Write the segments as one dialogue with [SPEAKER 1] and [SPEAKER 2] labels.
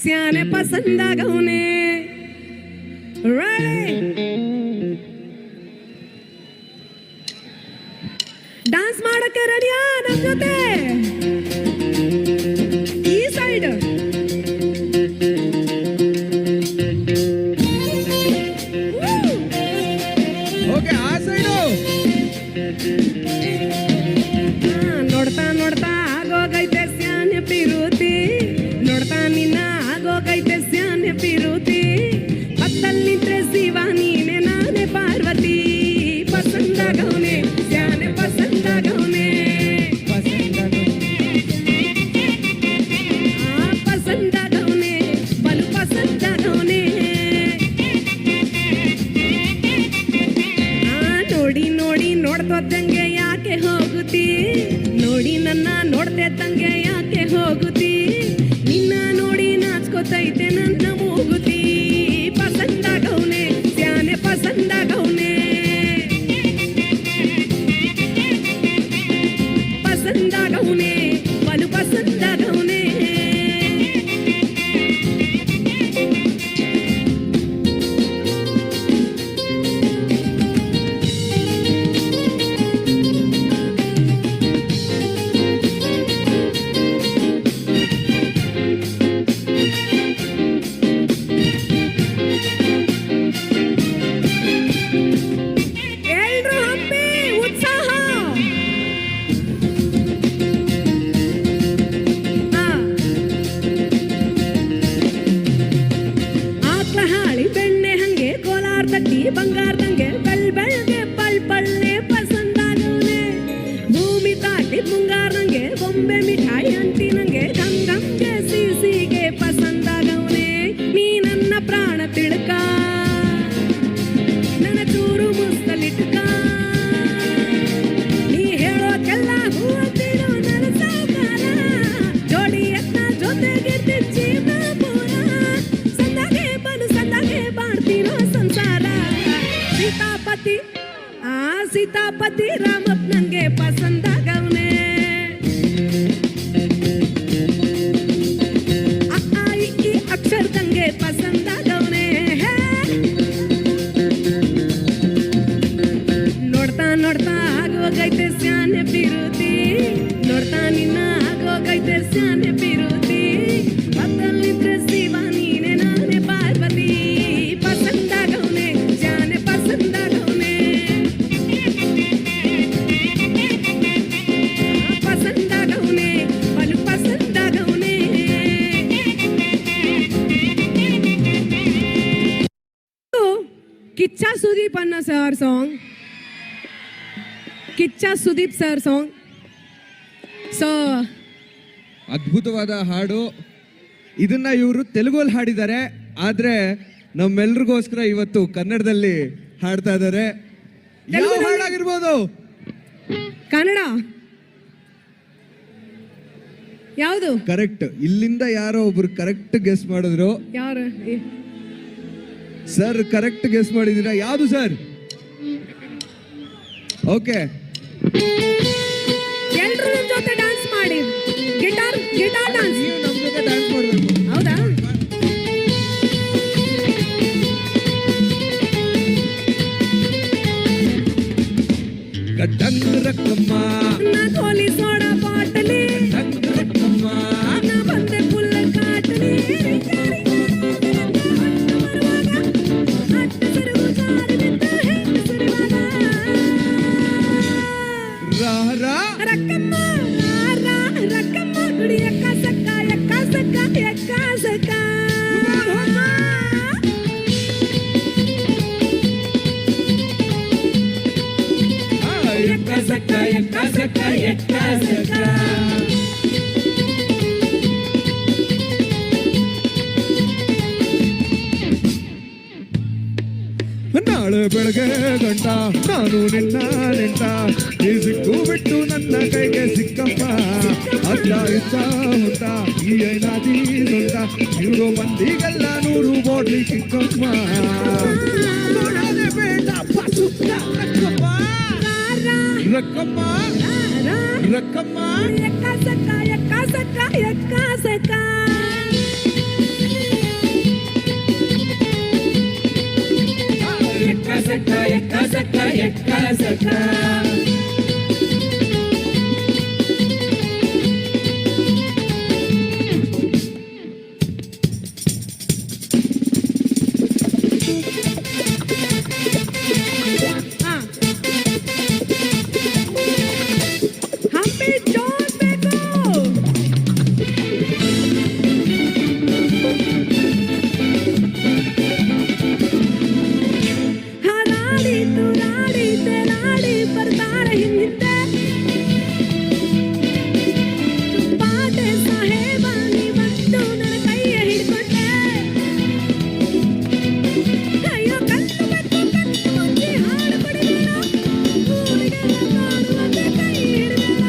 [SPEAKER 1] ಸ್ಯಾನೆ ಪಸಂದಾಗವನೆ. Dance ಮಾಡಕ್ಕೆ ರೆಡಿಯಾ ನಮ್ ಜೊತೆ? ಈ ಸೈಡ್
[SPEAKER 2] ಓಕೆ, ಆ ಸೈಡು.
[SPEAKER 1] ನೋಡ್ತಾ ನೋಡ್ತಾ ಆಗೋಗೈತೆ ಸ್ಯಾನೆ ಪಿರುತಿ, ನೋಡ್ತಾ ನಿನ್ನ ಆಗೋಗೈತೆ ಸ್ಯಾನೆ ಪಿರುತಿ. ಪತ್ತಲ್ಲಿದ್ರೆ ಶಿವ ನೀನೆ ನಾನೇ ಪಾರ್ವತಿ. ಪಸಂದಾಗವನೆ ಸ್ಯಾನೆ ಪಸಂದಾಗವನೆ. ಪಸಂದಾಗವನೆ ಬಲು ಪಸಂದಾಗವನೆ. ನೋಡಿ ನೋಡಿ ನೋಡ್ತೋದಂಗೆ ಯಾಕೆ ಹೋಗುತ್ತಿ? ನೋಡಿ ನನ್ನ ನೋಡ್ತಿದ್ದಂಗೆ ಯಾಕೆ ಹೋಗುತ್ತಿ? ನಿನ್ನ ನೋಡಿ ನಾಚ್ಕೋತೈತೆ ನನ್ನ ಮೂಗುತಿ. ಪಸಂದಾಗವನೆ ಸ್ಯಾನೆ ಪಸಂದಾಗವನೆ. ಪಸಂದಾಗವನೆ ಬಲು ಪಸಂದಾಗವನೆ. ಎಲ್ರು ಹಂಪಿ ಉತ್ಸಾಹ. ಆಕ್ಳ ಹಾಳಿ ಬೆಣ್ಣೆ ಹಂಗೆ, ಕೋಲಾರ ತಟ್ಟಿ ಬಂಗಾರದಂಗೆ, ಬೆಳ್ಗೆ ಪಳ್ ಪಳ್ಳೆ ಪಸಂದಾಗವನೆ. ಭೂಮಿ ತಾಟಿ ಮುಂಗಾರಂಗೆ, ಬೊಂಬೆ ಮಿಠಾಯಿ ಅಂಟಿನಂಗೆ, ಗಂಗಂಗೆ ಸಿಸಿಗೆ ಪಸಂದಾಗವನೆ. ನೀ ನನ್ನ ಪ್ರಾಣ ತಿಳ್ಕ, ನನ್ನ ಚೂರು ಮುಸ್ತಲಿಟ್ಕ. ನೀ ಹೇಳೋಕೆಲ್ಲ ಹೂವಂತಿರೋ ನನ್ನ ಸಾಕಾರ. ಜೋಡಿ ಎತ್ತ ಜೊತೆಗಿರ್ತಿ ಜೀವನ ಪೂರ. ಸಂದಾಗೆ ಬಲು ಸಂದಾಗೆ ಬಾಳ್ತಿರೋ ಸಂಸಾರ. ಸೀತಾಪತಿ ಸೀತಾಪತಿ ರಾಮಪ್ಪನಂಗೆ ಪಸಂದಾಗವನೆ. ಈ ಅಕ್ಷರದಂಗೆ ಪಸಂದಾಗವನೆ. ನೋಡ್ತಾ ನೋಡ್ತಾ ಆಗೋಗೈತೆ ಸ್ಯಾನೆ ಪಿರುತಿ, ನೋಡ್ತಾ ನಿನ್ನ ಆಗೋಗೈತೆ ಸ್ಯಾನೆ ಪಿರುತಿ. ಪತ್ತಲ್ಲಿದ್ರೆ ಶಿವ ನೀನೆ ನಾನೇ ಪಾರ್ವತಿ. ಪಸಂದಾಗವನೆ ಸ್ಯಾನೆ ಪಸಂದಾಗವನೆ. ಪಸಂದಾಗವನೆ ಬಲು ಪಸಂದಾಗವನೆ. ಕಿಚ್ಚ ಸುದೀಪ್ ಅನ್ನೋ sir song, Kichcha Sudeep sir song. So
[SPEAKER 2] ಅದ್ಭುತವಾದ ಹಾಡು. ಇದನ್ನ ಇವರು ತೆಲುಗಲ್ಲಿ ಹಾಡಿದ್ದಾರೆ, ಆದ್ರೆ ನಮ್ಮೆಲ್ರಿಗೋಸ್ಕರ ಇವತ್ತು ಕನ್ನಡದಲ್ಲಿ ಹಾಡ್ತಾ ಇದ್ದಾರೆ. ಯಾವ ಹಾಡಾಗಿರ್ಬೋದು?
[SPEAKER 1] ಕನ್ನಡ ಯಾವುದು?
[SPEAKER 2] ಕರೆಕ್ಟ್. ಇಲ್ಲಿಂದ ಯಾರೋ ಒಬ್ರು ಕರೆಕ್ಟ್ ಗೆಸ್ ಮಾಡಿದ್ರು.
[SPEAKER 1] ಯಾರು
[SPEAKER 2] ಸರ್ ಕರೆಕ್ಟ್ ಗೆಸ್ ಮಾಡಿದೀರಾ? ಯಾವುದು ಸರ್? ಓಕೆ,
[SPEAKER 1] ಎಲ್ರು ನನ್ನ ಜೊತೆ ಡ್ಯಾನ್ಸ್ ಮಾಡಿ. Guitar dance.
[SPEAKER 2] ನೀವು ನಮ್ಮ ಜೊತೆ ಡ್ಯಾನ್ಸ್ ಮಾಡಬೇಕು.
[SPEAKER 1] ಹೌದಾ?
[SPEAKER 2] ಗಡ್ಡಂಗ್ ರಕ್ಕಮ್ಮ,
[SPEAKER 1] ನಾ ಕೋಲಿ ಸೋಡಾ ಬಾಟಲಿ,
[SPEAKER 2] ಗಡ್ಡಂಗ್ ರಕ್ಕಮ್ಮ,
[SPEAKER 1] ನಾ ಬಂದೆ ಫುಲ್ ಕಾಟಲಿ.
[SPEAKER 2] ರಾ ರಾ
[SPEAKER 1] ರಕ್ಕಮ್ಮ ರಕ್ಕಮ್ಮ ಗುಡಿ ಎಕ್ಕ ಸಕ್ಕ ಎಕ್ಕ ಸಕ್ಕ ಎಕ್ಕ ಸಕ್ಕ.
[SPEAKER 2] ಎಕ್ಕ ಸಕ್ಕ ಎಕ್ಕ ಸಕ್ಕ ಎಕ್ಕ ಸಕ್ಕ. ನಾಳೆ ಬೆಳಗ್ಗೆ ಗಂಟ ನಾನು ನಿನ್ನ ನೆಂಟ, ಈ ಸಿಕ್ಕು ಬಿಟ್ಟು ನನ್ನ ಕೈಗೆ ಸಿಕ್ಕಪ್ಪ. ಅತ್ತ ಇತ್ತ ಹೊತ್ತ ಈ ಐನಾದಿ ಸೊಂಟ, ಇವರು ಮಂದಿಗೆಲ್ಲ 100 ಬಾಟ್ಲಿ ಸಿಕ್ಕಮ್ಮ. ಬೇಡ ಪಸುಕ್ಕ ರಕ್ಕಮ್ಮ ರಕ್ಕಮ್ಮ ರಕ್ಕಮ್ಮ.
[SPEAKER 1] ಎಕ್ಕ ಸಕ್ಕ ಎಕ್ಕ ಸಕ್ಕ ಎಕ್ಕ ಸಕ್ಕ. ಸಕ್ಕ ಎಕ್ಕ ಸಕ್ಕ ಎಕ್ಕ ಸಕ್ಕ ಹಂಪಿ ಜೋರ್ ಬೇಕು ಹಾರಾಡಿ ತೂರಾಡಿ ತೇಲಾಡಿ ಬರ್ತಾರೆ ಹಿಂದೆ ಪಾಟೆ ಸಾಹೇಬ ನೀವಂತೂ ನನ್ನ ಕೈಯ ಹಿಡ್ಕೊಂಡೆ ಅಯ್ಯೋ ಕತ್ತು ಬೆಕ್ಕು ಕತ್ತು ಮುಚ್ಚಿ ಹಾಡು ಕೊಡಬೇಡ ಊರಿಗೆಲ್ಲ ಕಾಣುವಂತೆ ಕೈ ಹಿಡಿಬೇಡ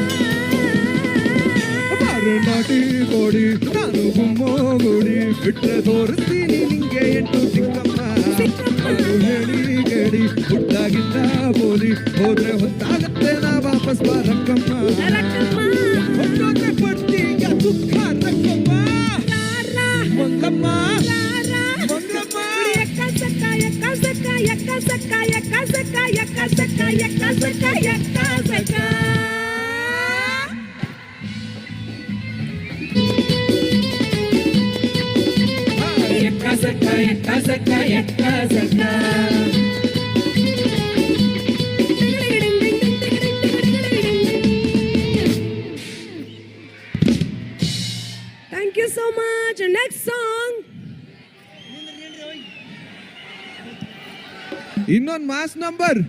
[SPEAKER 2] ಬಾರು ನಾಟಿ ಕೋಡಿ ನಾನು ಗುಮ್ಮೋ ಗುಡಿ ಬಿಟ್ರೆ ತೋರಿಸ್ತೀನಿ ನಿಂಗೆ ಎಂಟು ಸಿಕ್ಕಮ್ಮ ಅದು ಹೇಳಿ ಕೇಳಿ ಹುಟ್ಟಾಗಿದ್ದ ಬೋಲಿ ಹೋದ್ರೆ ಹೊತ್ತಾಗತ್ತೆ ನಾ ವಾಪಸ್ ಬಾರಕ್ಕಮ್ಮ
[SPEAKER 1] ರಕ್ಕಮ್ಮ
[SPEAKER 2] ಹೊಟ್ಟೋದ್ರೆ ಪಡ್ತೀಯ ದುಃಖ ರಕ್ಕಮ್ಮ
[SPEAKER 1] ಲಾರಾ
[SPEAKER 2] ಮಂಗಮ್ಮ
[SPEAKER 1] ಲಾರಾ
[SPEAKER 2] ಮಂಗಮ್ಮ
[SPEAKER 1] ಎಕ್ಕ ಸಕ್ಕ ಎಕ್ಕ ಸಕ್ಕ ಎಕ್ಕ ಸಕ್ಕ ಎಕ್ಕ ಸಕ್ಕ ಎಕ್ಕ ಸಕ್ಕ ಎಕ್ಕ ಸಕ್ಕ ಎಕ್ಕ ಸಕ್ಕ ಎಕ್ಕ ಸಕ್ಕ ಎಕ್ಕ ಸಕ್ಕ ಎಕ್ಕ ಸಕ್ಕ Thank you so much. Next song.
[SPEAKER 2] ಇನ್ನೊಂದು ಮಾಸ್ ನಂಬರ್